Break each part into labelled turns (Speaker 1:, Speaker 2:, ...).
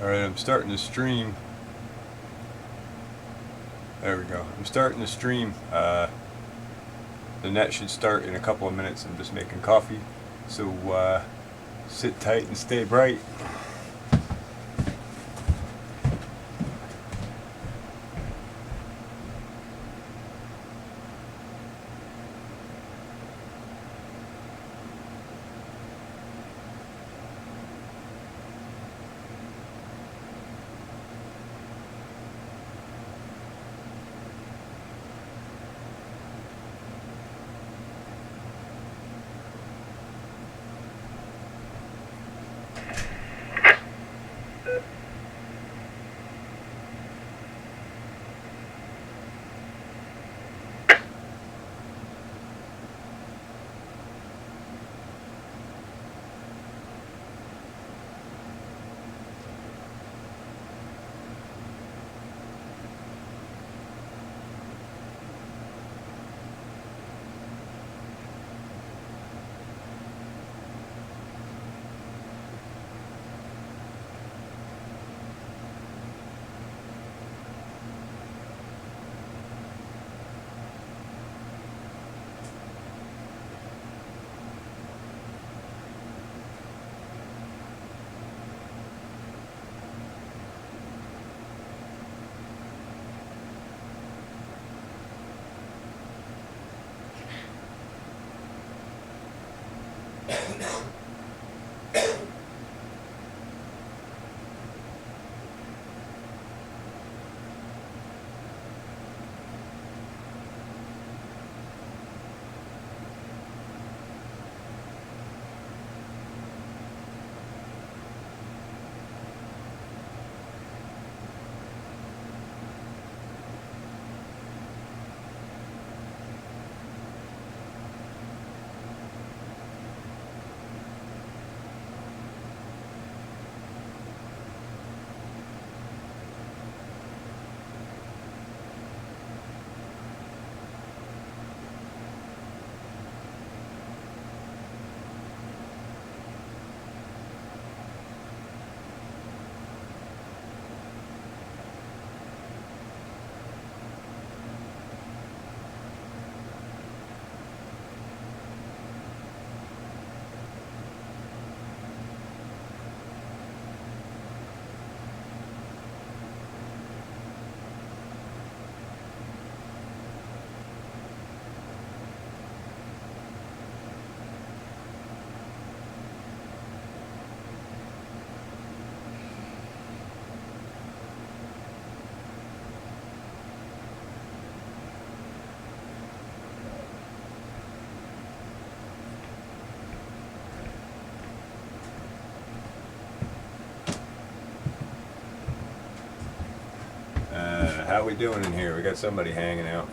Speaker 1: Alright, I'm starting to stream. There we go. I'm starting to stream. The net should start in a couple of minutes. I'm just making coffee. So sit tight and stay bright. How we doing in here? We got somebody hanging out.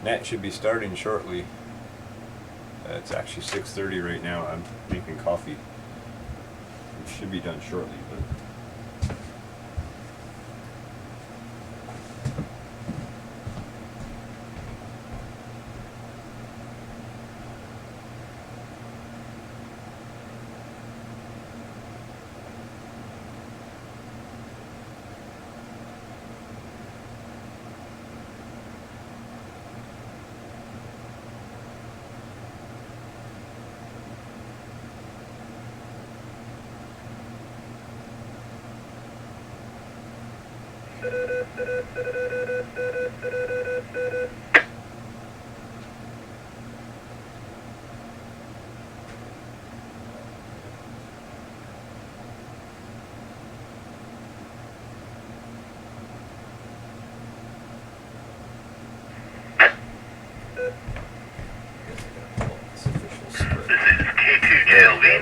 Speaker 1: Net should be starting shortly. It's actually 6:30 right now. I'm making coffee. It should be done shortly, but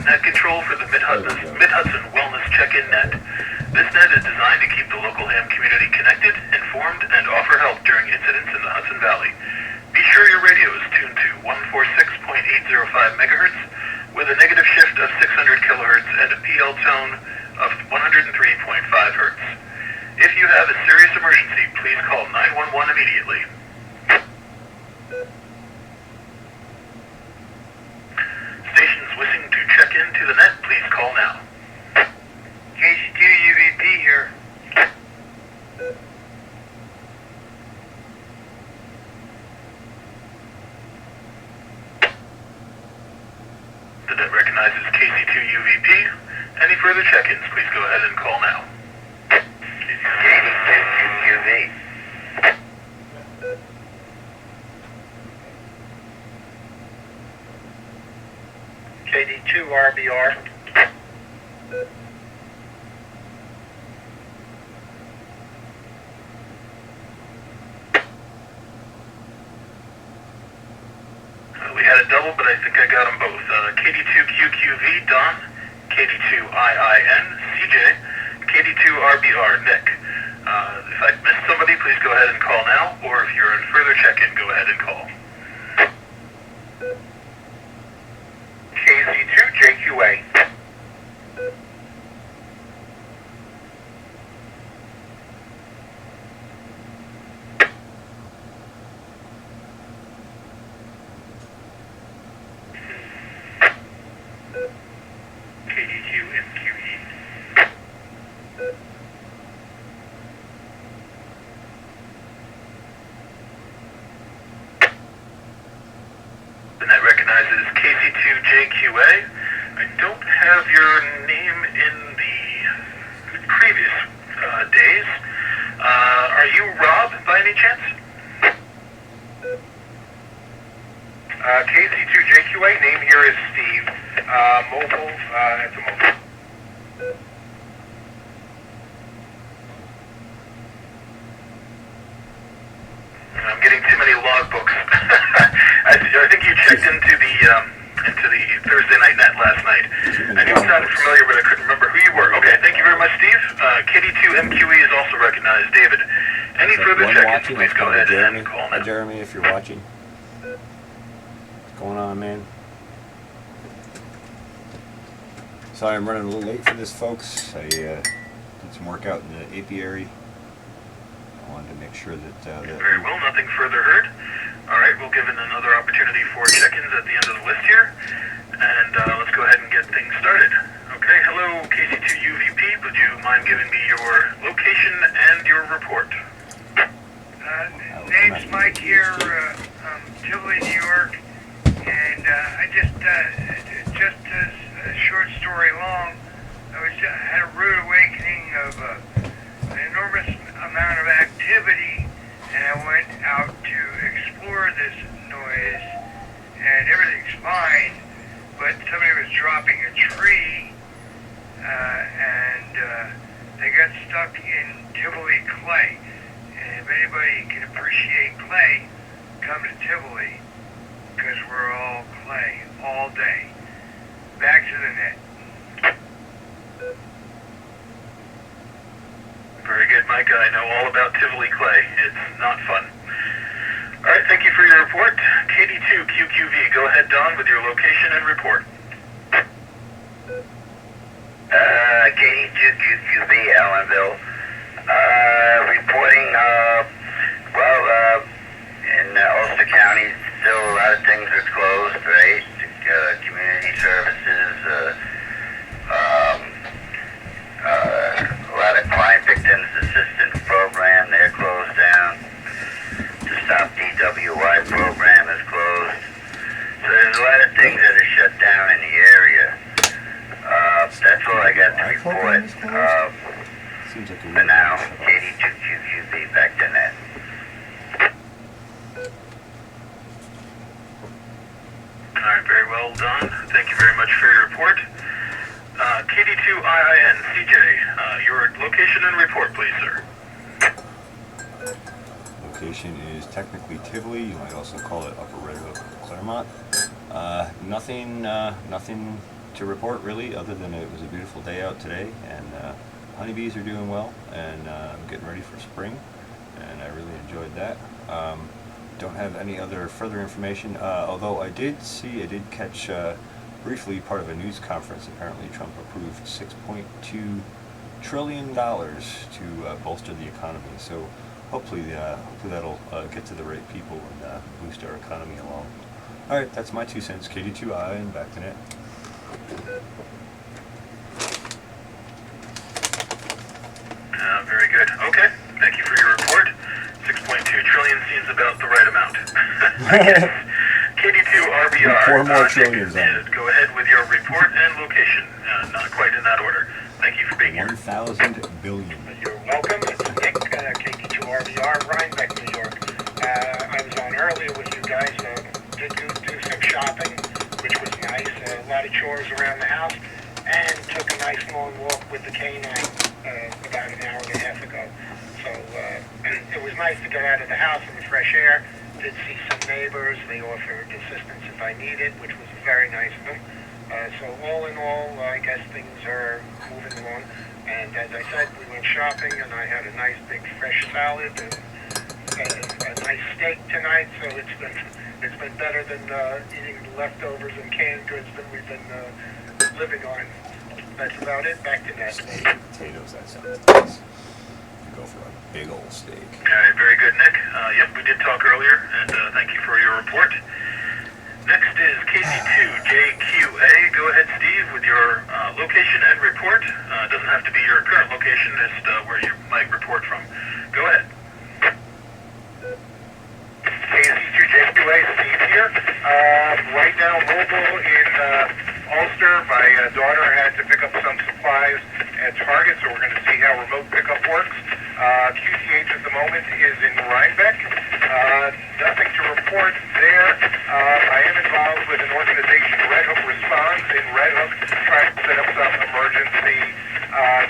Speaker 2: net control for the Mid-Hudson Wellness check-in net. This net is designed to keep the local ham community connected, informed, and offer help during incidents in the Hudson Valley. Be sure your radio is tuned to 146.805 Mhz with a negative shift of 600 kHz and a PL tone of 103.5 Hz. If you have a serious emergency, please call 911 immediately. Stations wishing to check into the net, please call now.
Speaker 3: KC2 UVP here.
Speaker 2: recognizes KC2UVP. Any further check-ins, please go ahead and call now. KC2UV.
Speaker 3: KD2RBR.
Speaker 2: We had a double, but I think I got them both. KD2QQV, Don. KD2IIN, CJ. KD2RBR, Nick. If I missed somebody, please go ahead and call now, or if you're in further check-in, go ahead and call.
Speaker 3: KZ2JQA.
Speaker 2: KD2MQE. And that recognizes KC2JQA. I don't have your name in the previous days. Are you Rob, by any chance?
Speaker 3: KZ2JQA, name here is Steve. Mobile, it's a mobile.
Speaker 2: I'm getting too many logbooks. I think you checked into the Thursday Night Net last night. I knew it sounded familiar, but I couldn't remember who you were. Okay, thank you very much, Steve. KD2MQE is also recognized. David, any further check-ins, please go ahead and call
Speaker 1: Hi,
Speaker 2: now.
Speaker 1: Jeremy, if you're watching. What's going on, man? Sorry, I'm running a little late for this, folks. I did some work out in the apiary. I wanted to make sure that...
Speaker 2: Very well, nothing further heard. All right, we'll give it another opportunity for check-ins at the end of the list here. And let's go ahead and get things started. Okay, hello, KC2UVP. Would you mind giving me your location and your report?
Speaker 4: Name's Mike here, Tivoli, New York, and I just a short story long, I had a rude awakening of an enormous amount of activity, and I went out to explore this noise, and everything's fine, but somebody was dropping a tree, and they got stuck in Tivoli clay. And if anybody can appreciate clay, come to Tivoli, because we're all clay, all day. Back to the net.
Speaker 2: Very good, Mike. I know all about Tivoli clay. It's not fun. All right, thank you for your report. KD2QQV, go ahead, Don, with your location and report.
Speaker 3: KD2QQB, Allenville. Reporting, in Ulster County, still a lot of things are closed, right? Community services, a lot of client victims assistance program, they're closed down. The Stop DWI program is closed. So there's a lot of things that are shut down in the area. That's all I got to report.
Speaker 1: Seems like a
Speaker 3: For
Speaker 1: weird
Speaker 3: now,
Speaker 1: shut off.
Speaker 3: KD2QQB, back to net.
Speaker 2: All right, very well, Don. Thank you very much for your report. KD2IIN, CJ, your location and report, please, sir.
Speaker 1: Location is technically Tivoli. You might also call it Upper Red Hook, Claremont. Nothing to report really, other than it was a beautiful day out today, and honeybees are doing well, and I'm getting ready for spring, and I really enjoyed that. Don't have any other further information, although I did catch briefly part of a news conference. Apparently Trump approved $6.2 trillion to bolster the economy, so hopefully that'll get to the right people and boost our economy along. Alright, that's my 2 cents. KD2I, and back to net.
Speaker 2: Very good. Okay, thank you for your report. 6.2 trillion seems about the right amount. KD2RBR, RVR.
Speaker 1: 4 more
Speaker 2: Nick,
Speaker 1: trillions on it.
Speaker 2: go ahead with your report and location. Not quite in that order. Thank you for being here.
Speaker 1: 1,000 billion.
Speaker 5: You're welcome. It's Nick, KT2RVR, Rhinebeck, New York. I was on earlier with you guys. Did do some shopping, which was nice. A lot of chores around the house, and took a nice long walk with the canine about an hour and a half ago. So it was nice to get out of the house in the fresh air. Did see some neighbors. They offered assistance if I needed, which was very nice of them. So all in all, I guess things are moving along. And as I said, we went shopping, and I had a nice big fresh salad and a nice steak tonight. So it's been better than eating leftovers and canned goods that we've been living on. That's about it. Back to Ned.
Speaker 1: Potatoes, that sounds nice. Go for a big old steak.
Speaker 2: All right, very good, Nick. Yep, we did talk earlier, and thank you for your report. Next is KT2JQA. Go ahead, Steve, with your location and report. Doesn't have to be your current location, just where you might report from. Go ahead.
Speaker 5: KT2JQA, Steve here. Right now, mobile in Ulster. My daughter had to pick up some supplies at Target, so we're going to see how remote pickup works. QTH at the moment is in Rhinebeck. Nothing to report there. I am involved with an organization, Red Hook Response, in Red Hook, trying to set up some emergency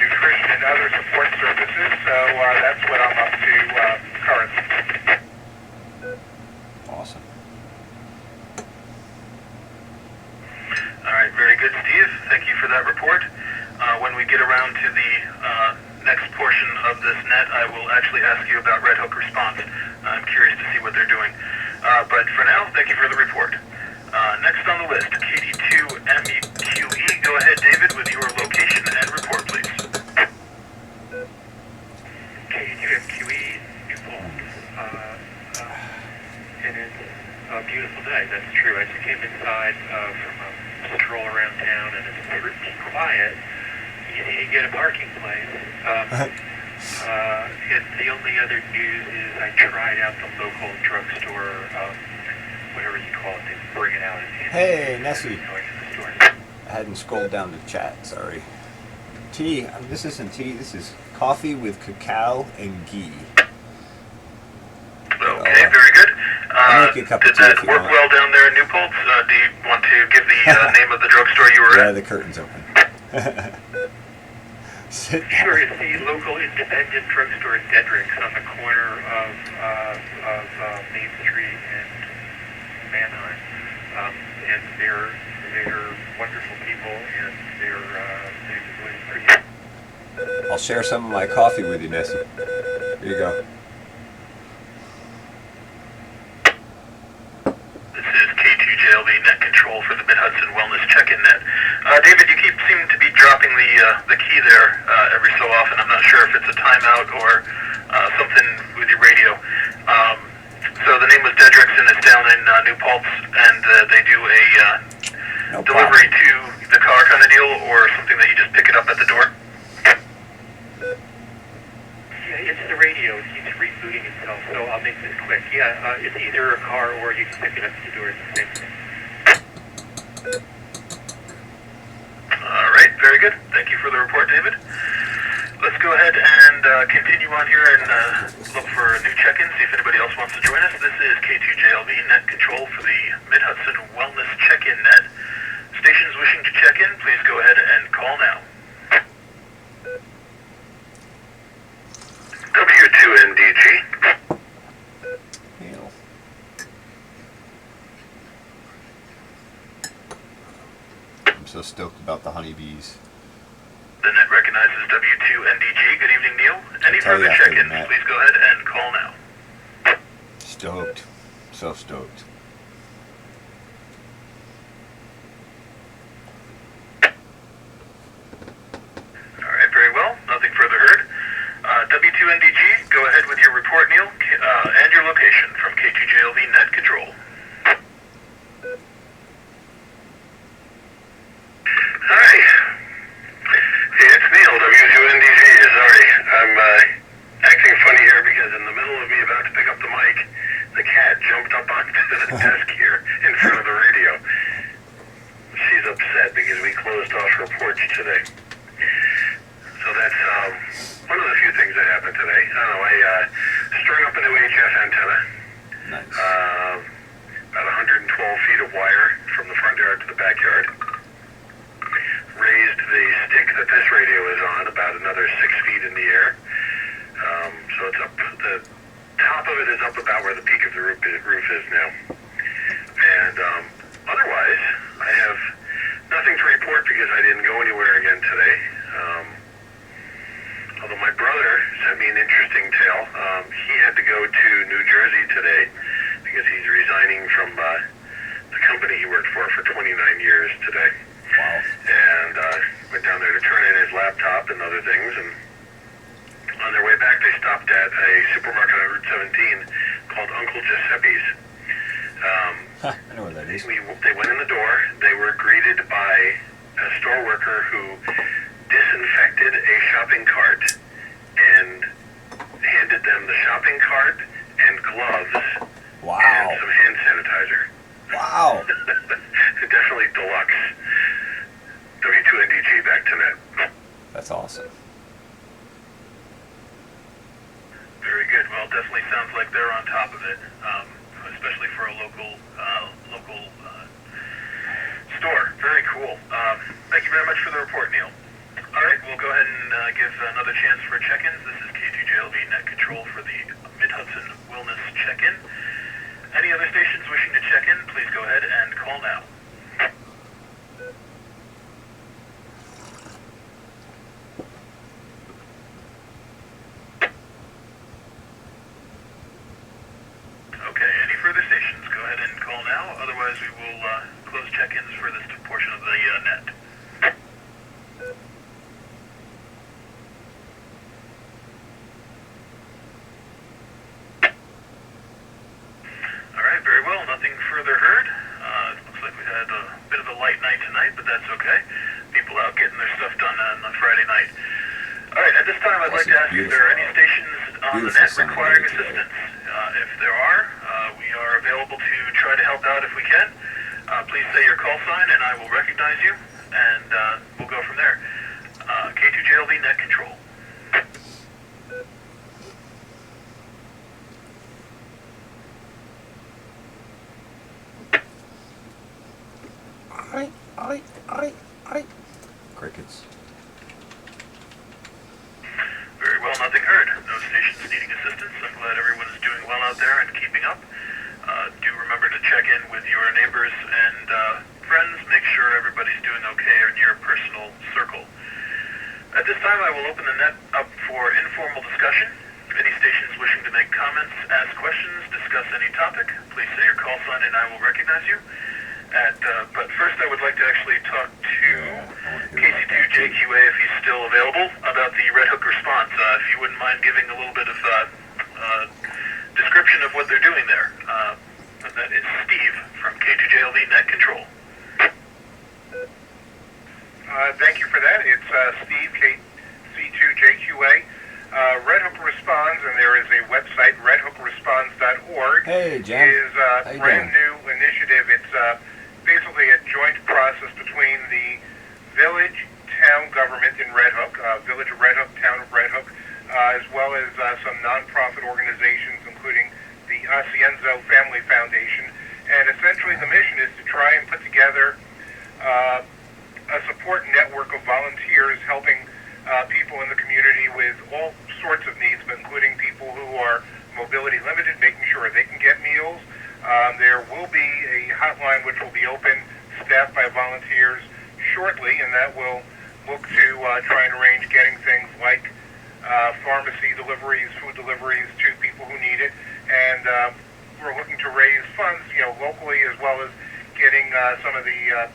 Speaker 5: nutrition and other support services. So that's what I'm up to currently.
Speaker 1: Awesome.
Speaker 2: All right, very good, Steve. Thank you for that report. When we get around to the next portion of this net, I will actually ask you about Red Hook Response. I'm curious to see what they're doing. But for now, thank you for the report. Next on the list, KT2MEQE. Go ahead, David, with your location and report, please.
Speaker 6: KT2MEQE, New Paltz. And it's a beautiful day, that's true. I just came inside from a stroll around town, and it's pretty quiet. You need to get a parking place. And the only other news is I tried out the local drugstore, whatever you call it, they bring it out.
Speaker 1: Hey, Nessie.
Speaker 6: Going to the store.
Speaker 1: I hadn't scrolled down to chat, sorry. Tea, this isn't tea, this is coffee with cacao and ghee.
Speaker 2: Okay, very good.
Speaker 1: I'll make you a cup of
Speaker 2: Did
Speaker 1: tea
Speaker 2: that
Speaker 1: if you
Speaker 2: work
Speaker 1: want.
Speaker 2: well down there in New Paltz? Do you want to give the name of the drugstore you were
Speaker 1: Yeah,
Speaker 2: at?
Speaker 1: the curtain's open. Sit down.
Speaker 6: Sure, it's the local independent drugstore Dedrick's on the corner of Main Street and Manheim. And they're wonderful people, and they're really pretty.
Speaker 1: I'll share some of my coffee with you, Nessie. Here you go.
Speaker 2: This is K2JLB Net Control for the Mid-Hudson Wellness Check-In Net. David, you seem to be dropping the key there every so often. I'm not sure if it's a timeout or something with your radio. So the name was Dedrick's, and it's down in New Paltz, and they do a
Speaker 1: No
Speaker 2: delivery
Speaker 1: problem.
Speaker 2: to the car kind of deal, or something that you just pick it up at the door?
Speaker 6: Yeah, it's the radio. It keeps rebooting itself, so I'll make this quick. Yeah, it's either a car or you can pick it up at the door. It's the same thing.
Speaker 2: All right, very good. Thank you for the report, David. Let's go ahead and continue on here and look for a new check-in, see if anybody else wants to join us. This is K2JLB Net Control for the Mid-Hudson Wellness Check-In Net. Stations wishing to check in, please go ahead and call now. W2NDG.
Speaker 1: Hail. I'm so stoked about the honeybees.
Speaker 2: The net recognizes W2NDG. Good evening, Neil. Any
Speaker 1: tell you
Speaker 2: further
Speaker 1: after the
Speaker 2: check-ins,
Speaker 1: net.
Speaker 2: please go ahead and call now.
Speaker 1: Stoked. So stoked.
Speaker 2: All right, very well. Nothing further heard. W2NDG, go ahead with your report, Neil, and your location from K2JLV Net Control. Hi. Hey, it's Neil, W2NDG. Sorry, I'm acting funny here because in the middle of me about to pick up the mic, the cat jumped up onto the because we closed off reports today. So that's one of the few things that happened today. I don't know, I strung up a new HF antenna.
Speaker 1: Nice.
Speaker 2: About 112 feet of wire from the front yard to the backyard. Raised the stick that this radio is on about another 6 feet in the air. So it's up, the top of it is up about where the peak of the roof is now. And otherwise, I have nothing to report because I didn't go anywhere again today. Although my brother sent me an interesting tale. He had to go to New Jersey today because he's resigning from the company he worked for 29 years today.
Speaker 1: Wow.
Speaker 2: And went down there to turn in his laptop and other things. And on their way back, they stopped at a supermarket on Route 17 called Uncle Giuseppe's.
Speaker 1: I know where that is.
Speaker 2: They went in the door. They were greeted by a store worker who disinfected a shopping cart and handed them the shopping cart and gloves
Speaker 1: Wow.
Speaker 2: and some hand sanitizer.
Speaker 1: Wow.
Speaker 2: Definitely deluxe. W2NDG back to net.
Speaker 1: That's awesome.
Speaker 2: Very good. Well, definitely sounds like they're on top of it, especially for a local store. Very cool. Thank you very much for the report, Neil. All right, we'll go ahead and give another chance for check-ins. This is K2JLV Net Control for the Mid-Hudson Wellness check-in. Any other stations wishing to check in, please go ahead and call now. Okay, any further stations, go ahead and call now. Otherwise, we will close check-ins for this portion of the net. All right, very well. Nothing further heard. Looks like we had a bit of a light night tonight, but that's okay. People out getting their stuff done on Friday night. All right, at this time, I'd like to ask if there are any stations on the net requiring assistance. If there are, we are available to try to help out if we can. Please say your call sign, and I will recognize you, and we'll go from there. K2JLV Net Control.
Speaker 1: Crickets.
Speaker 2: Very well, nothing heard. No stations needing assistance. I'm glad everyone is doing well out there and keeping up. Do remember to check in with your neighbors and friends. Make sure everybody's doing okay in your personal circle. At this time, I will open the net up for informal discussion. Any stations wishing to make comments, ask questions, discuss any topic, please say your call sign and I will recognize you. But first, I would like to actually talk to KC2JQA, if he's still available, about the Red Hook response. If you wouldn't mind giving a little bit of description of what they're doing there. And that is Steve from K2JLV Net Control.
Speaker 5: Thank you for that. It's Steve, KC2JQA. Red Hook responds, and there is a website, redhookresponds.org.
Speaker 1: Hey, Jen.
Speaker 5: Is a brand new initiative. It's basically a joint process between the village, town government in Red Hook, Village of Red Hook, Town of Red Hook, as well as some nonprofit organizations, including the Asienzo Family Foundation. And essentially the mission is to try and put together a support network of volunteers helping people in the community with all sorts of needs, but including people who are mobility limited, making sure they can get meals. There will be a hotline which will be open, staffed by volunteers shortly, and that will look to try and arrange getting things like pharmacy deliveries, food deliveries to people who need it. And we're looking to raise funds, locally, as well as getting some of the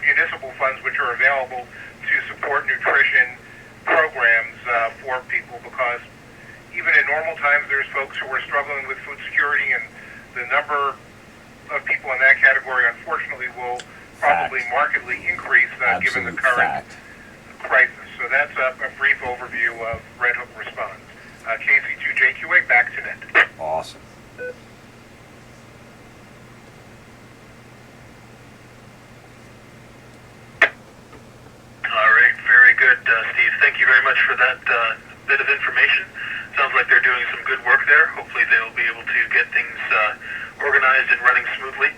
Speaker 5: municipal funds which are available to support nutrition programs for people, because even in normal times there's folks who are struggling with food security, and the number of people in that category unfortunately will probably markedly increase given the current crisis. So that's a brief overview of Red Hook Responds. KC2JQA, back to net.
Speaker 1: Awesome.
Speaker 2: good, Steve. Thank you very much for that bit of information. Sounds like they're doing some good work there. Hopefully they'll be able to get things organized and running smoothly.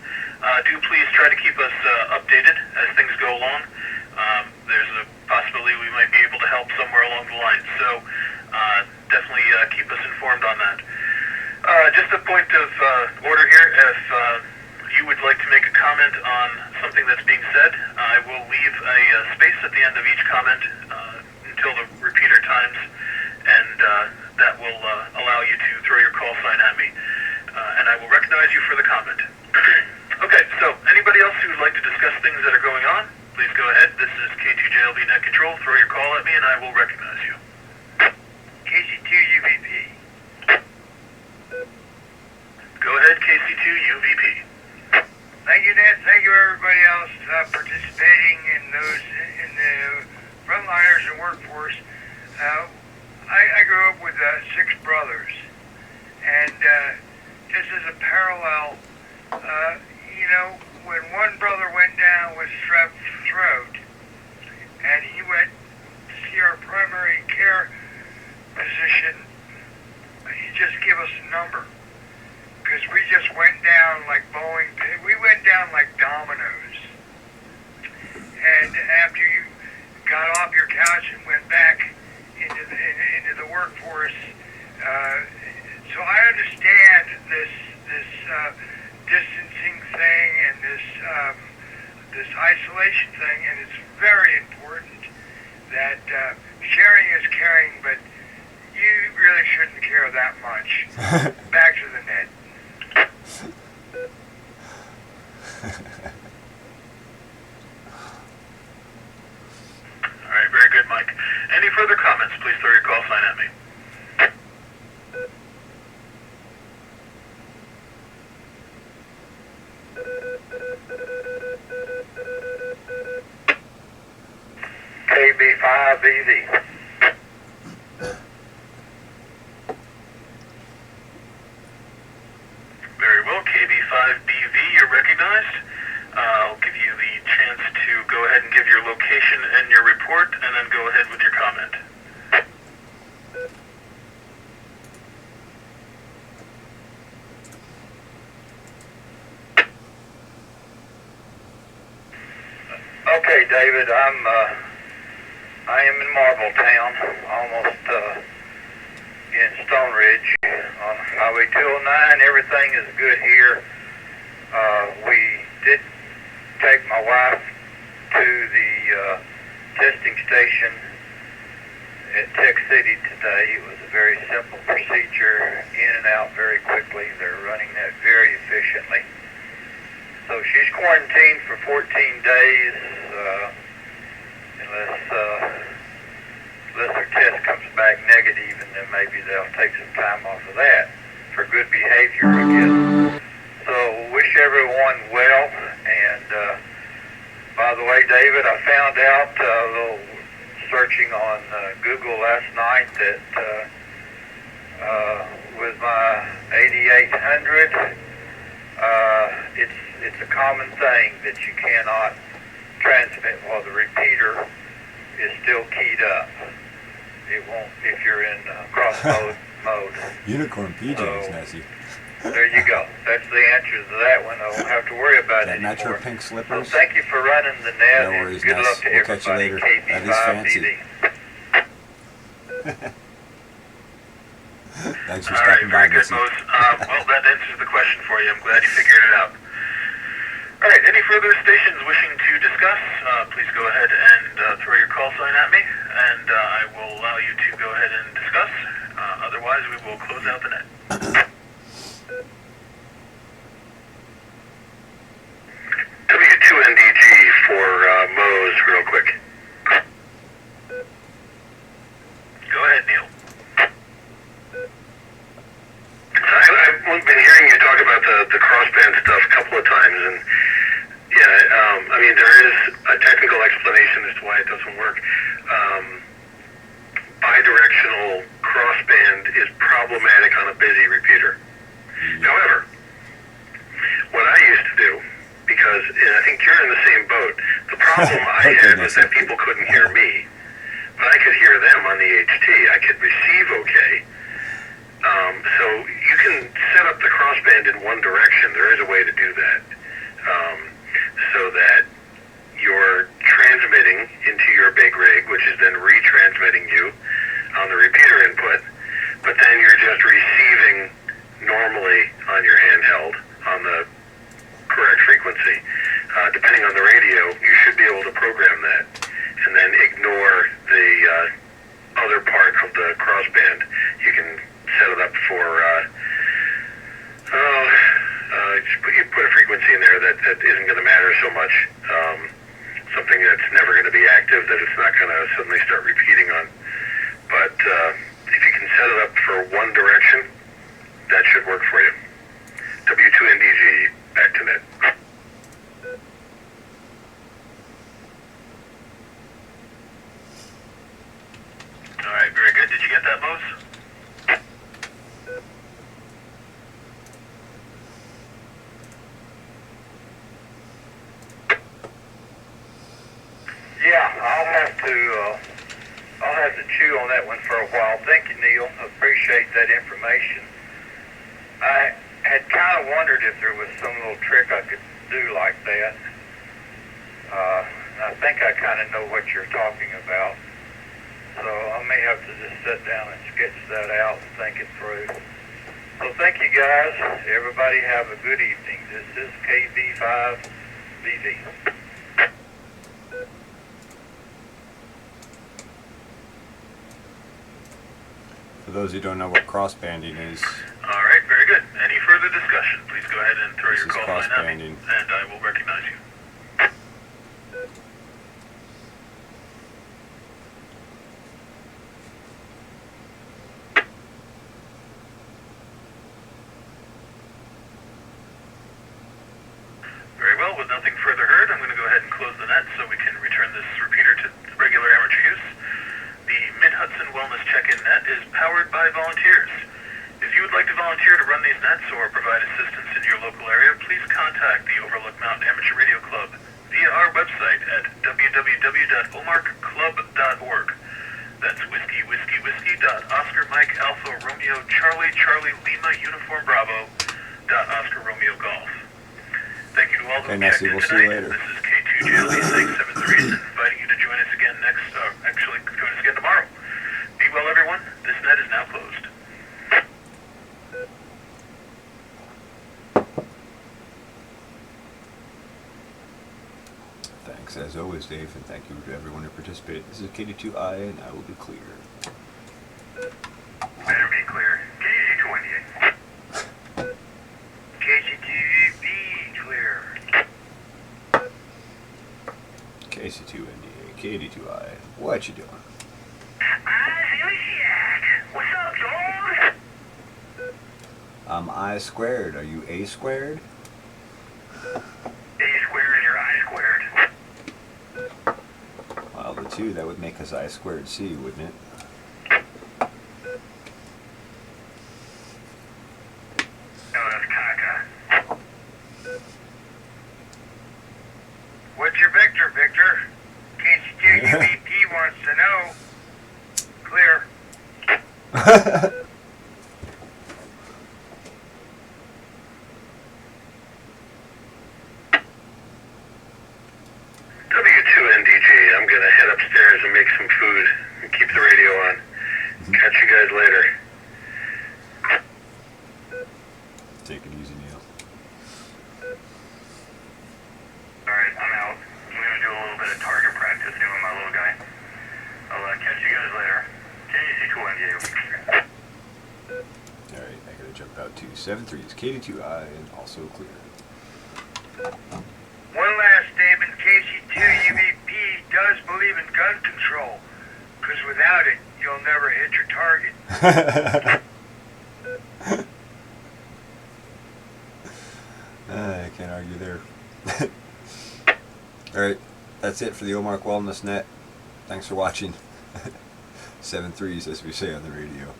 Speaker 2: Do please try to keep us updated as things go along. There's a possibility we might be able to help somewhere along the line. So definitely keep us informed on that. Just a point of order here. If you would like to make a comment on something that's being said, I will leave a space at the end of each comment until the repeater times, and that will allow you to throw your call sign at me, and I will recognize you for the comment. Okay, so anybody else who would like to discuss things that are going on, please go ahead. This is K2JLB Net Control. Throw your call at me, and I will recognize you.
Speaker 4: KC2 UVP.
Speaker 2: Go ahead, KC2 UVP.
Speaker 4: Thank you, Ned. Thank you, everybody else participating in the frontliners and workforce. I grew up with 6 brothers, and just as a parallel, when one brother went down with strep throat, and he went to see our primary care physician, he just gave us a number. Because we just went down like bowling pins. We went down like dominoes. And after you got off your couch and went back into the workforce, so I understand this distancing thing and this isolation thing, and it's very important that sharing is caring, but you really shouldn't care that much. Back to the net.
Speaker 2: All right, very good, Mike. Any further comments, please throw your call sign at me.
Speaker 3: KB5BV.
Speaker 2: Very well, KB5BV, you're recognized. I'll give you the chance to go ahead and give your location and your report, and then go ahead with your comment.
Speaker 3: Okay, David, I am in Marbletown, almost in Stone Ridge on Highway 209. Everything is good here. We did take my wife to the testing station at Tech City today. It was a very simple procedure, in and out very quickly. They're running that very efficiently. So she's quarantined for 14 days, unless her test comes back negative, and then maybe they'll take some time off of that for good behavior, I guess. So wish everyone well, and by the way, David, I found out a little searching on Google last night that with my 8800, it's a common thing that you cannot transmit while the repeater is still keyed up. It won't if you're in cross mode.
Speaker 1: Unicorn PJs,
Speaker 3: So,
Speaker 1: Nessie.
Speaker 3: There you go. That's the answer to that one. I won't have to worry about it
Speaker 1: That match your
Speaker 3: anymore.
Speaker 1: pink
Speaker 3: So
Speaker 1: slippers?
Speaker 3: thank you for running the net,
Speaker 1: No
Speaker 3: and
Speaker 1: worries,
Speaker 3: good
Speaker 1: Ness.
Speaker 3: luck to
Speaker 1: We'll catch you
Speaker 3: everybody.
Speaker 1: later. That is fancy.
Speaker 3: KB5BV.
Speaker 1: Thanks for
Speaker 2: All right,
Speaker 1: stopping by,
Speaker 2: very good,
Speaker 1: Nessie.
Speaker 2: Mose. Well, that answers the question for you. I'm glad you figured it out. All right, any further stations wishing to discuss, please go ahead and throw your call sign at me, and I will allow you to go ahead and discuss. Otherwise, we will close out the net. W2NDG for Mose, real quick. Go ahead, Neil. I've been hearing you talk about the crossband stuff a couple of times, and yeah, I mean, there is a technical explanation as to why it doesn't work. Bidirectional crossband is problematic on a busy repeater. However, what I used to do, because I think you're in the same boat, the problem I had was that people couldn't hear me. could hear them on the HT. I could receive okay. So you can set up the crossband in one direction. There is a way to do that, so that you're transmitting into your big rig, which is then retransmitting you on the repeater input, but then you're just receiving normally on your handheld on the correct frequency. Depending on the radio, you should be able to program that and then ignore the other part of the crossband. You can set it up for you put a frequency in there that isn't going to matter so much, something that's never going to be active, that it's not going to suddenly start repeating on. But if you can set it up for one direction, that should work for you. W2NDG, back to net. All right, very good. Did you get that, Mose?
Speaker 7: Yeah, I'll have to chew on that one for a while. Thank you, Neil. Appreciate that information. I had kind of wondered if there was some little trick I could do like that. I think I kind of know what you're talking about. So I may have to just sit down and sketch that out and think it through. So thank you, guys. Everybody have a good evening. This is KB5BV.
Speaker 1: For those who don't know what crossbanding is,
Speaker 2: All right, very good. Any further discussion? Please go ahead and throw
Speaker 1: This
Speaker 2: your
Speaker 1: is
Speaker 2: call line at me,
Speaker 1: crossbanding.
Speaker 2: and I will recognize you. Very well, with nothing further heard, I'm going to go ahead and close the net so we can return this repeater to regular amateur use. The Mid-Hudson Wellness Check-In Net is powered by volunteers. If you would like to volunteer to run these nets or provide assistance in your local area, please contact the Overlook Mountain Amateur Radio Club via our website at www.omarcclub.org. That's whiskey.Oscar Mike Alpha Romeo Charlie Charlie Lima Uniform Bravo .Oscar Romeo Golf. Thank you to all who
Speaker 1: Okay,
Speaker 2: checked
Speaker 1: Nessie,
Speaker 2: in
Speaker 1: we'll see
Speaker 2: tonight.
Speaker 1: you later.
Speaker 2: This is K2JLE673 inviting you to join us again join us again tomorrow. Be well, everyone. This net is now closed.
Speaker 1: thanks as always, Dave, and thank you to everyone who participated. This is KD2I, and I will be clear.
Speaker 2: Better be clear. KC28.
Speaker 4: KCTV clear.
Speaker 1: KC2NDA, KD2I, what you doing?
Speaker 4: What's up, dog?
Speaker 1: I'm I squared. Are you A squared?
Speaker 4: A squared and your I squared.
Speaker 1: Well, the two, that would make us I squared C, wouldn't it?
Speaker 4: No, that's caca. What's your vector, Victor? KCTV wants to know. Clear.
Speaker 2: W2NDG, I'm going to head upstairs and make some food and keep the radio on. Catch you guys later.
Speaker 1: Take it easy, Neil.
Speaker 2: Alright, I'm out. I'm going to do a little bit of target practice here with my little guy. I'll catch you guys later. KC2NDA.
Speaker 1: Alright, I gotta jump out to 7.3 is KD2I, and also clear.
Speaker 4: One last statement, KC2UVP does believe in gun control, because without it, you'll never hit your target.
Speaker 1: I can't argue there. Alright, that's it for the OMARC Wellness Net. Thanks for watching. 7 3s, as we say on the radio.